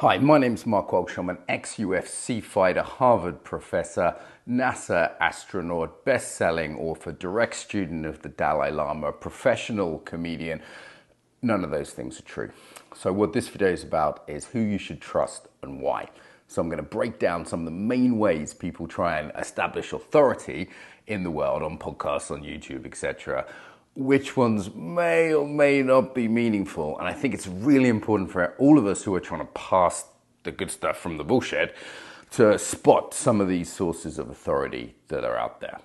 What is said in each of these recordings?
Hi, my name's Mark Walsh. I'm an ex-UFC fighter, Harvard professor, NASA astronaut, best-selling author, direct student of the Dalai Lama, professional comedian. None of those things are true. So what this video is about is who you should trust and why. So I'm going to break down some of the main ways people try and establish authority in the world on podcasts, on YouTube, etc. Which ones may or may not be meaningful. And I think it's really important for all of us who are trying to pass the good stuff from the bullshit to spot some of these sources of authority that are out there.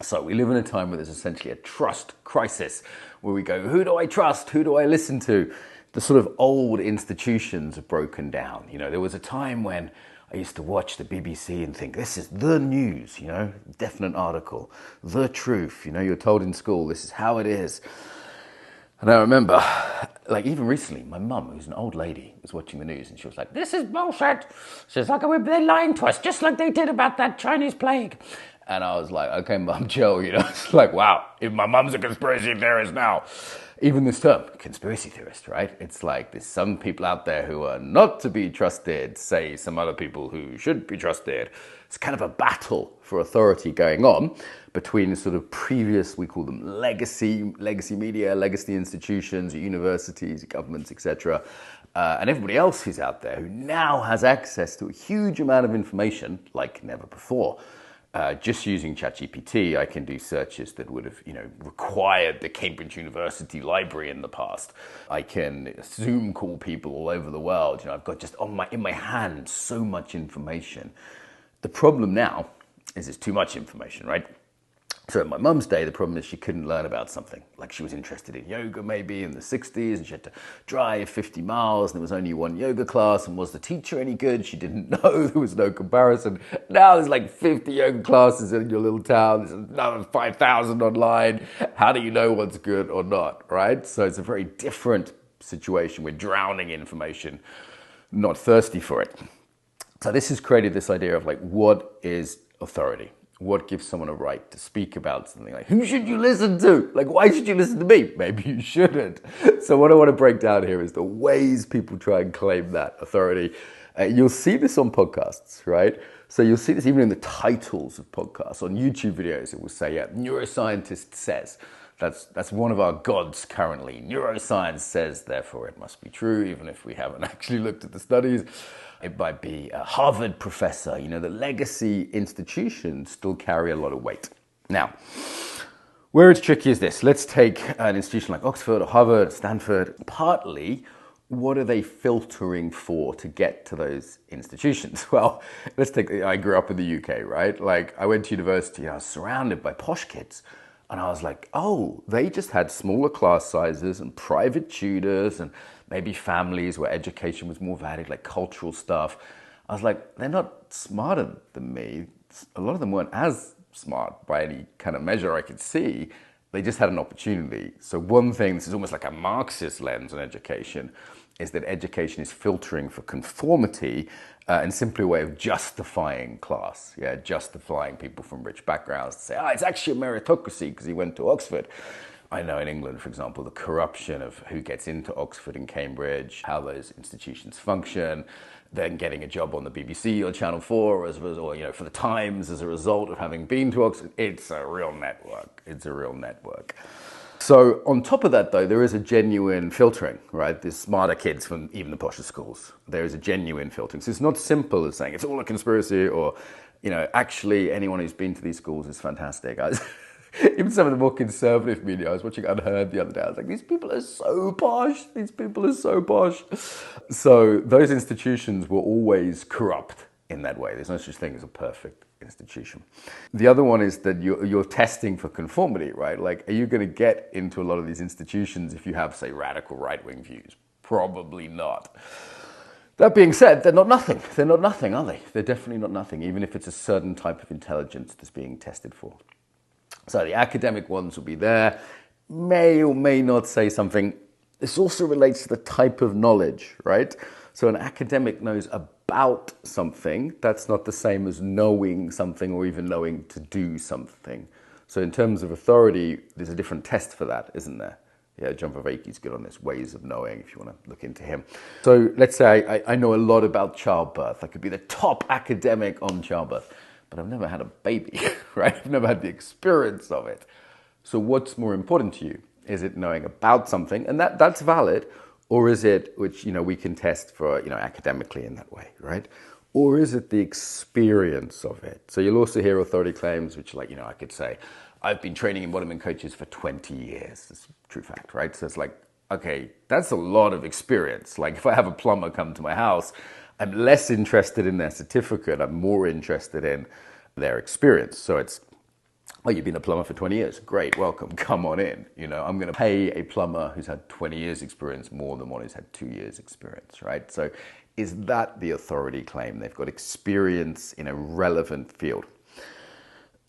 So we live in a time where there's essentially a trust crisis, where we go, who do I trust? Who do I listen to? The sort of old institutions have broken down. You know, there was a time when I used to watch the BBC and think, this is the news, you know, definite article, the truth, you know, you're told in school, this is how it is. And I remember, like even recently, my mum, who's an old lady, was watching the news and she was like, this is bullshit. She's like, they're lying to us, just like they did about that Chinese plague. And I was like, okay, Mum, Joe, you know, it's like, wow, if my mum's a conspiracy theorist now. Even this term, conspiracy theorist, right? It's like there's some people out there who are not to be trusted, say some other people who should be trusted. It's kind of a battle for authority going on between sort of previous, we call them legacy media, legacy institutions, universities, governments, etc. And everybody else who's out there who now has access to a huge amount of information like never before. Just using ChatGPT, I can do searches that would have, required the Cambridge University library in the past. I can Zoom call people all over the world. I've got just in my hand so much information. The problem now is it's too much information, right? So in my mum's day, the problem is she couldn't learn about something. Like she was interested in yoga maybe in the 60s and she had to drive 50 miles and there was only one yoga class, and was the teacher any good? She didn't know, there was no comparison. Now there's like 50 yoga classes in your little town, there's another 5,000 online. How do you know what's good or not, right? So it's a very different situation. We're drowning in information, not thirsty for it. So this has created this idea of like, what is authority? What gives someone a right to speak about something? Like, who should you listen to? Like, why should you listen to me? Maybe you shouldn't. So what I want to break down here is the ways people try and claim that authority. You'll see this on podcasts, right? So you'll see this even in the titles of podcasts. On YouTube videos, it will say, neuroscientist says. That's one of our gods currently. Neuroscience says, therefore it must be true, even if we haven't actually looked at the studies. It might be a Harvard professor. The legacy institutions still carry a lot of weight. Now, where it's tricky is this. Let's take an institution like Oxford or Harvard, Stanford. Partly, what are they filtering for to get to those institutions? Well, I grew up in the UK, right? Like I went to university, I was surrounded by posh kids. And I was like, oh, they just had smaller class sizes and private tutors and maybe families where education was more valued, like cultural stuff. I was like, they're not smarter than me. A lot of them weren't as smart by any kind of measure I could see. They just had an opportunity. So one thing, this is almost like a Marxist lens on education, is that education is filtering for conformity and simply a way of justifying class, justifying people from rich backgrounds to say, it's actually a meritocracy because he went to Oxford. I know in England, for example, the corruption of who gets into Oxford and Cambridge, how those institutions function, then getting a job on the BBC or Channel 4 or for the Times as a result of having been to Oxford. It's a real network. It's a real network. So on top of that, though, there is a genuine filtering, right? There's smarter kids from even the poshest schools. There is a genuine filtering. So it's not simple as saying it's all a conspiracy or, actually anyone who's been to these schools is fantastic. Even some of the more conservative media, I was watching Unheard the other day. I was like, these people are so posh. These people are so posh. So those institutions were always corrupt in that way. There's no such thing as a perfect institution. The other one is that you're testing for conformity, right? Like, are you going to get into a lot of these institutions if you have, say, radical right-wing views? Probably not. That being said, they're not nothing. They're not nothing, are they? They're definitely not nothing, even if it's a certain type of intelligence that's being tested for. So the academic ones will be there, may or may not say something. This also relates to the type of knowledge, right? So an academic knows about something. That's not the same as knowing something or even knowing to do something. So in terms of authority, there's a different test for that, isn't there? Yeah, John Vervaeke's good on this, Ways of Knowing, if you want to look into him. So let's say I know a lot about childbirth. I could be the top academic on childbirth, but I've never had a baby, right? I've never had the experience of it. So what's more important to you? Is it knowing about something, and that's valid, or is it, which, you know, we can test for, you know, academically in that way, right? Or is it the experience of it? So you'll also hear authority claims, which, like, you know, I could say, I've been training embodiment coaches for 20 years. That's a true fact, right? So it's like, okay, that's a lot of experience. Like, if I have a plumber come to my house, I'm less interested in their certificate. I'm more interested in their experience. So it's, oh, you've been a plumber for 20 years. Great, welcome, come on in. You know, I'm going to pay a plumber who's had 20 years experience more than one who's had 2 years experience, right? So is that the authority claim? They've got experience in a relevant field.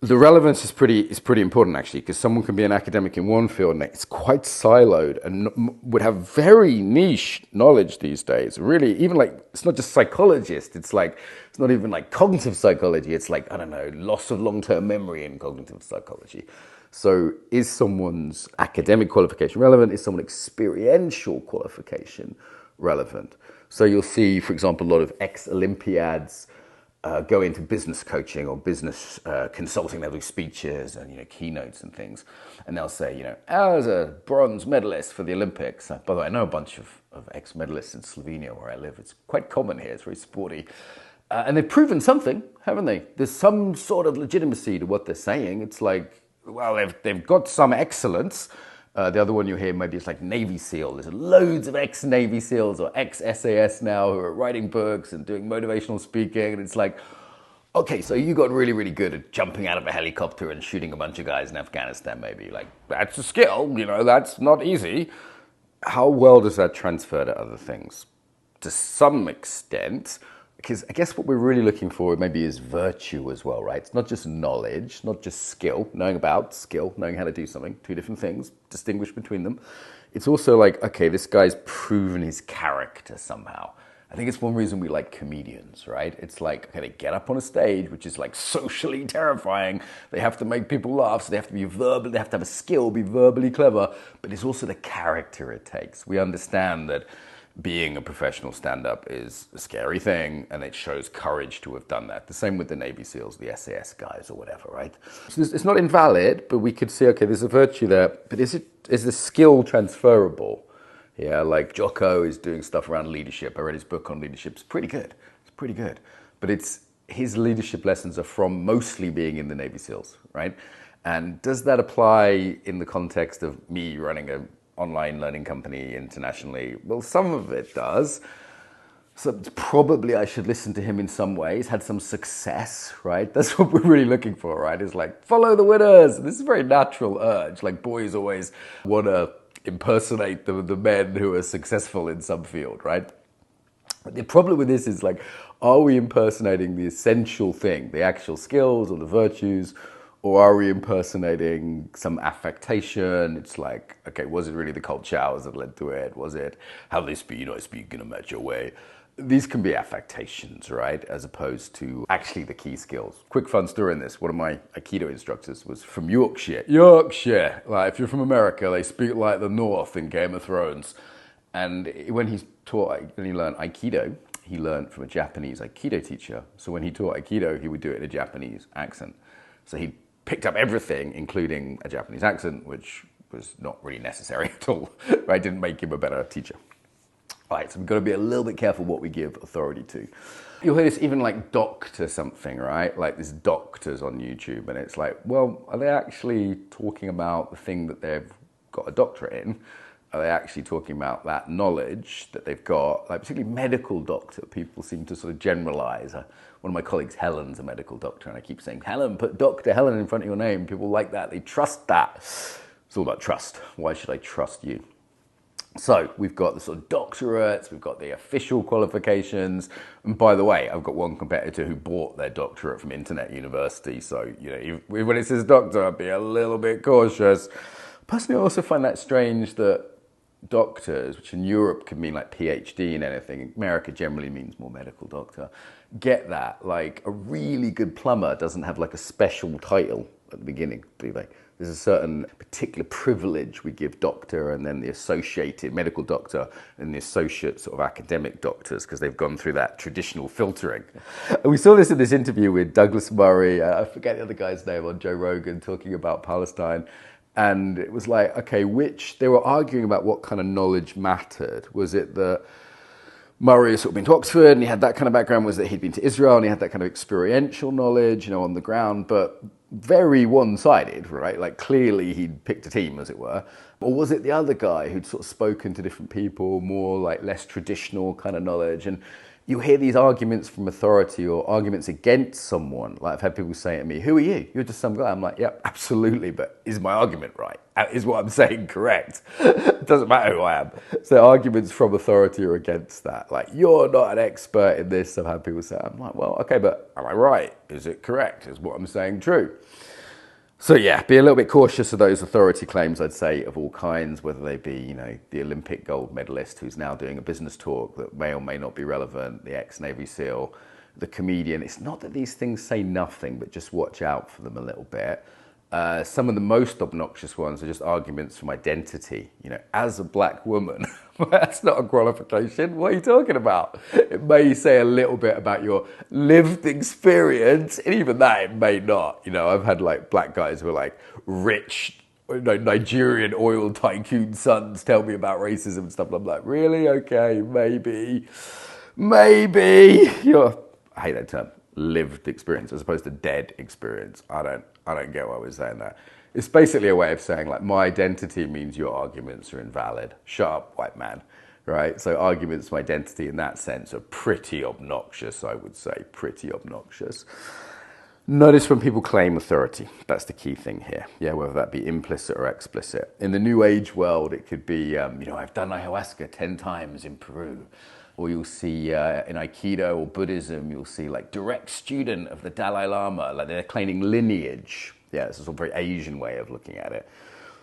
The relevance is pretty important, actually, because someone can be an academic in one field and it's quite siloed and would have very niche knowledge these days. Really, even like, it's not just psychologist, it's not even like cognitive psychology, it's like, I don't know, loss of long-term memory in cognitive psychology. So is someone's academic qualification relevant? Is someone's experiential qualification relevant? So you'll see, for example, a lot of ex-Olympiads go into business coaching or business consulting. They'll do speeches and, you know, keynotes and things. And they'll say, you know, as a bronze medalist for the Olympics. By the way, I know a bunch of ex-medalists in Slovenia where I live. It's quite common here. It's very sporty. And they've proven something, haven't they? There's some sort of legitimacy to what they're saying. It's like, well, they've got some excellence. The other one you hear maybe it's like Navy SEAL. There's loads of ex-Navy SEALs or ex-SAS now who are writing books and doing motivational speaking. And it's like, okay, so you got really, really good at jumping out of a helicopter and shooting a bunch of guys in Afghanistan maybe. Like, that's a skill, you know, that's not easy. How well does that transfer to other things? To some extent, because I guess what we're really looking for maybe is virtue as well, right? It's not just knowledge, not just skill, knowing about skill, knowing how to do something, two different things, distinguish between them. It's also like, okay, this guy's proven his character somehow. I think it's one reason we like comedians, right? It's like, okay, they get up on a stage, which is like socially terrifying. They have to make people laugh, so they have to be verbal, they have to have a skill, be verbally clever, but it's also the character it takes. We understand that being a professional stand-up is a scary thing, and it shows courage to have done that. The same with the Navy SEALs, the SAS guys, or whatever, right? So it's not invalid, but we could see, okay, there's a virtue there, but is the skill transferable? Yeah, like Jocko is doing stuff around leadership. I read his book on leadership. It's pretty good. It's pretty good. But his leadership lessons are from mostly being in the Navy SEALs, right? And does that apply in the context of me running an online learning company internationally? Well, some of it does. So probably I should listen to him in some ways, had some success, right? That's what we're really looking for, right? Is like, follow the winners. This is a very natural urge. Like, boys always want to impersonate the men who are successful in some field, right? But the problem with this is like, are we impersonating the essential thing, the actual skills or the virtues, or are we impersonating some affectation? It's like, okay, was it really the cold showers that led to it? Was it how they speak, I speak in a mature way? These can be affectations, right? As opposed to actually the key skills. Quick fun story in this. One of my Aikido instructors was from Yorkshire. Yorkshire, like if you're from America, they speak like the North in Game of Thrones. And when he learned Aikido, he learned from a Japanese Aikido teacher. So when he taught Aikido, he would do it in a Japanese accent. So he picked up everything, including a Japanese accent, which was not really necessary at all, right? Didn't make him a better teacher. All right, so we've got to be a little bit careful what we give authority to. You'll hear this even like doctor something, right? Like there's doctors on YouTube, and it's like, well, are they actually talking about the thing that they've got a doctorate in? Are they actually talking about that knowledge that they've got? Like particularly medical doctor, people seem to sort of generalize. One of my colleagues, Helen's a medical doctor, and I keep saying, Helen, put Dr. Helen in front of your name. People like that. They trust that. It's all about trust. Why should I trust you? So we've got the sort of doctorates, we've got the official qualifications. And by the way, I've got one competitor who bought their doctorate from Internet University. So, you know, when it says doctor, be a little bit cautious. Personally, I also find that strange that doctors, which in Europe can mean like PhD in anything, America generally means more medical doctor, get that. Like a really good plumber doesn't have like a special title at the beginning. Be like, there's a certain particular privilege we give doctor and then the associated medical doctor and the associate sort of academic doctors because they've gone through that traditional filtering. And we saw this in this interview with Douglas Murray, I forget the other guy's name, on Joe Rogan, talking about Palestine. And it was like, okay, they were arguing about what kind of knowledge mattered. Was it that Murray had sort of been to Oxford and he had that kind of background? Was that he'd been to Israel and he had that kind of experiential knowledge, on the ground, but very one-sided, right? Like clearly he'd picked a team, as it were. Or was it the other guy who'd sort of spoken to different people, more like less traditional kind of knowledge? And you hear these arguments from authority or arguments against someone. Like I've had people say to me, who are you? You're just some guy. I'm like, yep, absolutely, but is my argument right? Is what I'm saying correct? It doesn't matter who I am. So arguments from authority are against that. Like, you're not an expert in this. I've had people say, I'm like, well, okay, but am I right? Is it correct? Is what I'm saying true? So yeah, be a little bit cautious of those authority claims, I'd say, of all kinds, whether they be, the Olympic gold medalist who's now doing a business talk that may or may not be relevant, the ex-Navy SEAL, the comedian. It's not that these things say nothing, but just watch out for them a little bit. Some of the most obnoxious ones are just arguments from identity. As a black woman, that's not a qualification. What are you talking about? It may say a little bit about your lived experience, and even that it may not. I've had like black guys who are like rich, Nigerian oil tycoon sons tell me about racism and stuff. I'm like, really? Okay, maybe. I hate that term. Lived experience as opposed to dead experience. I don't get why we're saying that. It's basically a way of saying like my identity means your arguments are invalid. Shut up, white man, right? So arguments from identity in that sense are pretty obnoxious, I would say, pretty obnoxious. Notice when people claim authority. That's the key thing here. Yeah, whether that be implicit or explicit. In the New Age world, it could be, I've done ayahuasca 10 times in Peru. Or you'll see in Aikido or Buddhism, you'll see like direct student of the Dalai Lama, like they're claiming lineage. Yeah, it's a sort of very Asian way of looking at it.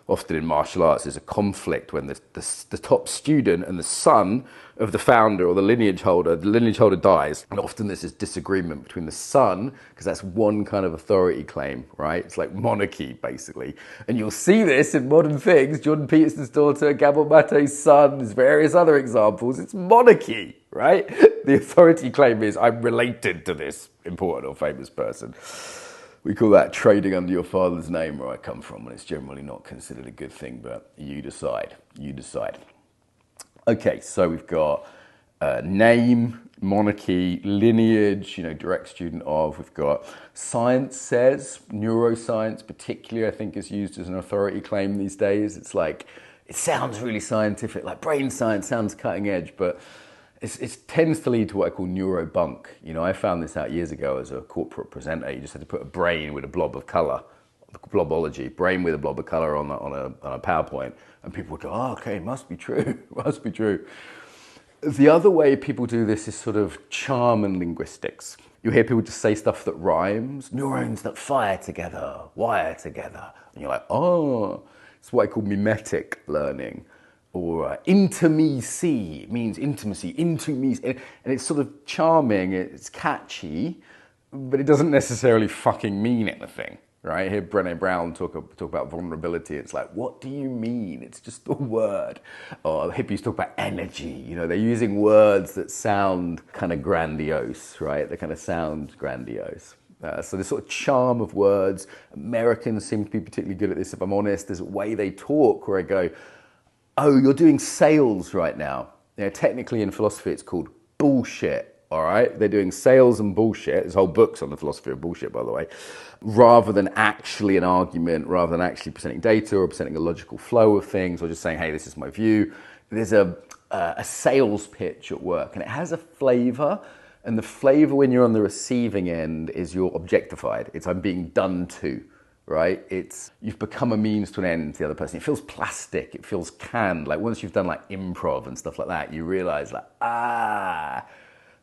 Often in martial arts, there's a conflict when the top student and the son of the founder or the lineage holder dies. And often there's this disagreement between the son, because that's one kind of authority claim, right? It's like monarchy, basically. And you'll see this in modern things. Jordan Peterson's daughter, Gabor Mate's son, there's various other examples. It's monarchy, right? The authority claim is, I'm related to this important or famous person. We call that trading under your father's name, where I come from, and it's generally not considered a good thing, but you decide. Okay, so we've got name, monarchy, lineage, direct student of. We've got science says, neuroscience particularly, I think, is used as an authority claim these days. It's like, it sounds really scientific, like brain science sounds cutting edge, but it tends to lead to what I call neurobunk. I found this out years ago as a corporate presenter. You just had to put a brain with a blob of color, blobology, brain with a blob of color on a PowerPoint, and people would go, oh, okay, must be true, must be true. The other way people do this is sort of charm and linguistics. You hear people just say stuff that rhymes, neurons that fire together, wire together, and you're like, oh, it's what I call mimetic learning. Or intimacy, means intimacy, and it's sort of charming, it's catchy, but it doesn't necessarily fucking mean anything, right? Here Brené Brown talk about vulnerability. It's like, what do you mean? It's just a word. Or hippies talk about energy. They're using words that sound kind of grandiose, right? They kind of sound grandiose. So this sort of charm of words, Americans seem to be particularly good at this, if I'm honest. There's a way they talk where I go, oh, you're doing sales right now. Technically in philosophy, it's called bullshit, all right? They're doing sales and bullshit. There's whole books on the philosophy of bullshit, by the way. Rather than actually an argument, rather than actually presenting data or presenting a logical flow of things or just saying, hey, this is my view. There's a sales pitch at work, and it has a flavor. And the flavor when you're on the receiving end is you're objectified. It's I'm being done to. Right? You've become a means to an end to the other person. It feels plastic. It feels canned. Like once you've done like improv and stuff like that, you realize like,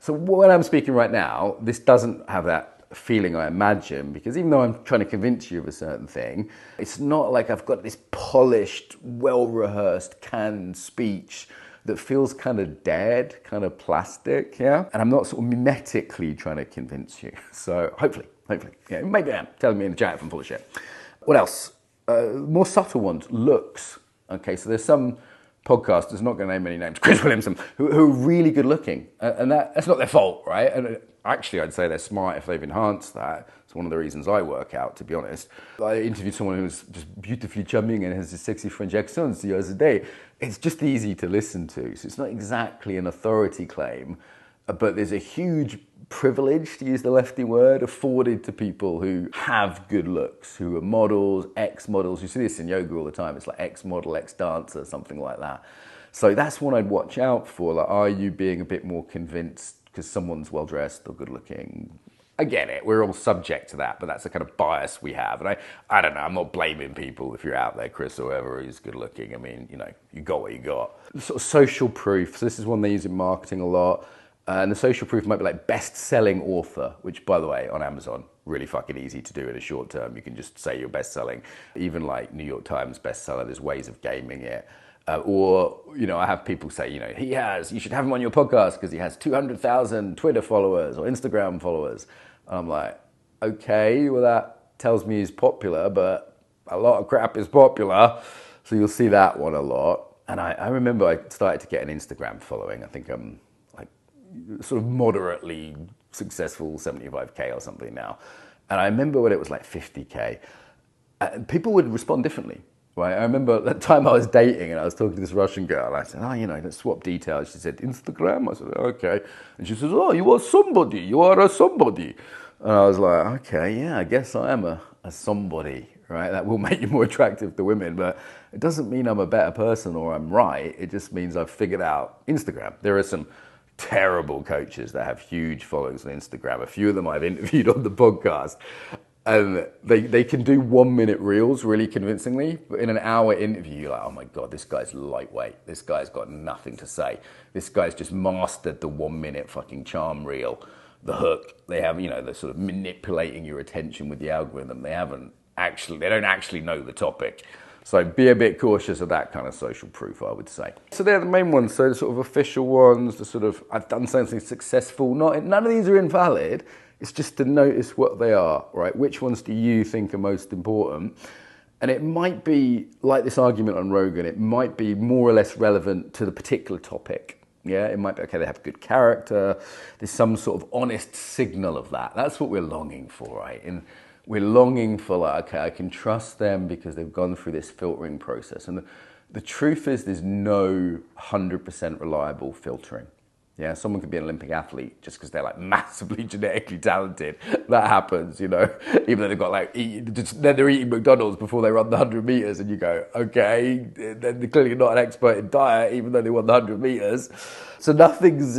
So when I'm speaking right now, this doesn't have that feeling, I imagine, because even though I'm trying to convince you of a certain thing, it's not like I've got this polished, well-rehearsed, canned speech that feels kind of dead, kind of plastic, yeah? And I'm not sort of mimetically trying to convince you. So hopefully Hopefully. Yeah, maybe I am. Tell me in the chat if I'm full of shit. What else? More subtle ones. Looks. Okay, so there's some podcasters, not going to name any names, Chris Williamson, who are really good looking. And that's not their fault, right? And actually, I'd say they're smart if they've enhanced that. It's one of the reasons I work out, to be honest. I interviewed someone who was just beautifully charming and has a sexy French accent the other day. It's just easy to listen to. So it's not exactly an authority claim, but there's a huge privilege, to use the lefty word, afforded to people who have good looks, who are models, ex-models. You see this in yoga all the time. It's like ex-model, ex-dancer, something like that. So that's what I'd watch out for. Like, are you being a bit more convinced because someone's well-dressed or good-looking? I get it. We're all subject to that, but that's the kind of bias we have. And I don't know. I'm not blaming people if you're out there, Chris or whoever, who's good-looking. I mean, you know, you got what you got. Sort of social proof. So this is one they use in marketing a lot. And the social proof might be like best-selling author, which, by the way, on Amazon, really fucking easy to do in a short term. You can just say you're best-selling. Even like New York Times bestseller, there's ways of gaming it. Or, you know, I have people say, you know, you should have him on your podcast because he has 200,000 Twitter followers or Instagram followers. And I'm like, okay, well, that tells me he's popular, but a lot of crap is popular. So you'll see that one a lot. And I remember I started to get an Instagram following. I think I'm sort of moderately successful, 75K or something now. And I remember when it was like 50K, people would respond differently, right? I remember at the time I was dating and I was talking to this Russian girl and I said, oh, you know, let's swap details. She said, Instagram? I said, okay. And she says, oh, you are somebody. You are a somebody. And I was like, okay, yeah, I guess I am a somebody, right? That will make you more attractive to women, but it doesn't mean I'm a better person or I'm right. It just means I've figured out Instagram. There are some terrible coaches that have huge followings on Instagram. A few of them I've interviewed on the podcast. And they can do 1 minute reels really convincingly, but in an hour interview, you're like, oh my God, this guy's lightweight. This guy's got nothing to say. This guy's just mastered the 1 minute fucking charm reel, the hook. They have, you know, they're sort of manipulating your attention with the algorithm. They don't actually know the topic. So be a bit cautious of that kind of social proof, I would say. So they're the main ones. So the sort of official ones, the sort of, I've done something successful. None of these are invalid. It's just to notice what they are, right? Which ones do you think are most important? And it might be, like this argument on Rogan, it might be more or less relevant to the particular topic. Yeah, it might be, okay, they have good character. There's some sort of honest signal of that. That's what we're longing for, right? We're longing for like, okay, I can trust them because they've gone through this filtering process. And the truth is there's no 100% reliable filtering. Yeah, someone could be an Olympic athlete just because they're like massively genetically talented. That happens, you know, even though they've got like, then they're eating McDonald's before they run the 100 meters and you go, okay, they're clearly not an expert in diet, even though they won the 100 meters. So nothing's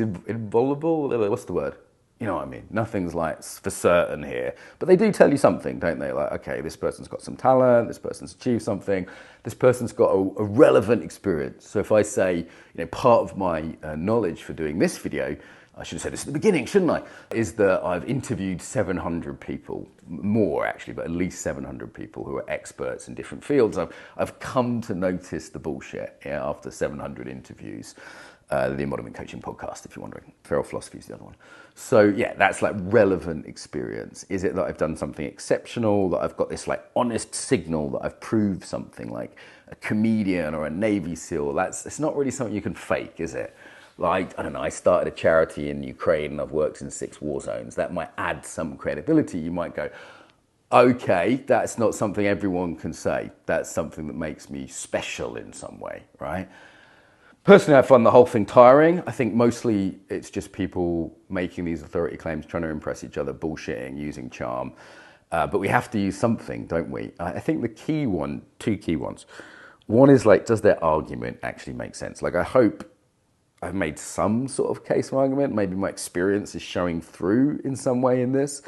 invulnerable. What's the word? You know what I mean? Nothing's like for certain here. But they do tell you something, don't they? Like, okay, this person's got some talent, this person's achieved something, this person's got a relevant experience. So if I say, you know, part of my knowledge for doing this video, I should have said this at the beginning, shouldn't I? Is that I've interviewed 700 people, more actually, but at least 700 people who are experts in different fields. I've come to notice the bullshit after 700 interviews. The Embodiment Coaching Podcast, if you're wondering. Feral Philosophy is the other one. So yeah, that's like relevant experience. Is it that I've done something exceptional, that I've got this like honest signal that I've proved something, like a comedian or a Navy SEAL? It's not really something you can fake, is it? Like, I don't know, I started a charity in Ukraine and I've worked in 6 war zones. That might add some credibility. You might go, okay, that's not something everyone can say. That's something that makes me special in some way, right? Personally, I find the whole thing tiring. I think mostly it's just people making these authority claims, trying to impress each other, bullshitting, using charm. But we have to use something, don't we? I think the key one, 2 key ones. One is like, does their argument actually make sense? Like, I hope I've made some sort of case for argument. Maybe my experience is showing through in some way in this.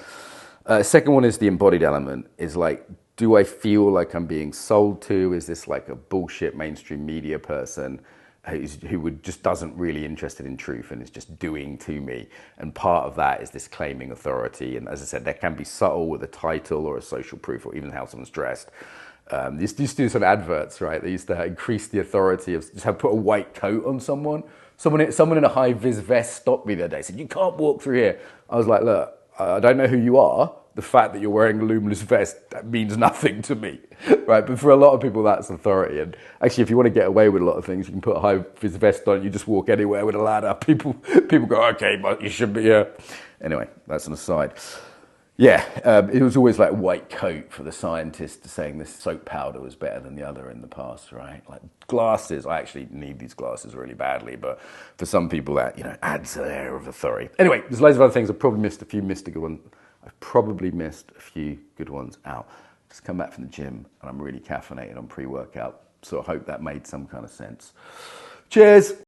Second one is the embodied element, is like, do I feel like I'm being sold to? Is this like a bullshit mainstream media person who just doesn't really interested in truth and is just doing to me? And part of that is this claiming authority. And as I said, that can be subtle with a title or a social proof or even how someone's dressed. They used to do some adverts, right? They used to increase the authority of just put a white coat on someone. Someone in a high-vis vest stopped me the other day, said, you can't walk through here. I was like, look, I don't know who you are. The fact that you're wearing a luminous vest, that means nothing to me, right? But for a lot of people, that's authority. And actually, if you want to get away with a lot of things, you can put a high-vis vest on. You just walk anywhere with a ladder. People go, okay, but you should be here. Anyway, that's an aside. Yeah, it was always like white coat for the scientists saying this soap powder was better than the other in the past, right? Like glasses, I actually need these glasses really badly, but for some people that, adds an air of authority. Anyway, there's loads of other things. I've probably missed a few mystical ones. I've probably missed a few good ones out. Just come back from the gym and I'm really caffeinated on pre-workout, so I hope that made some kind of sense. Cheers!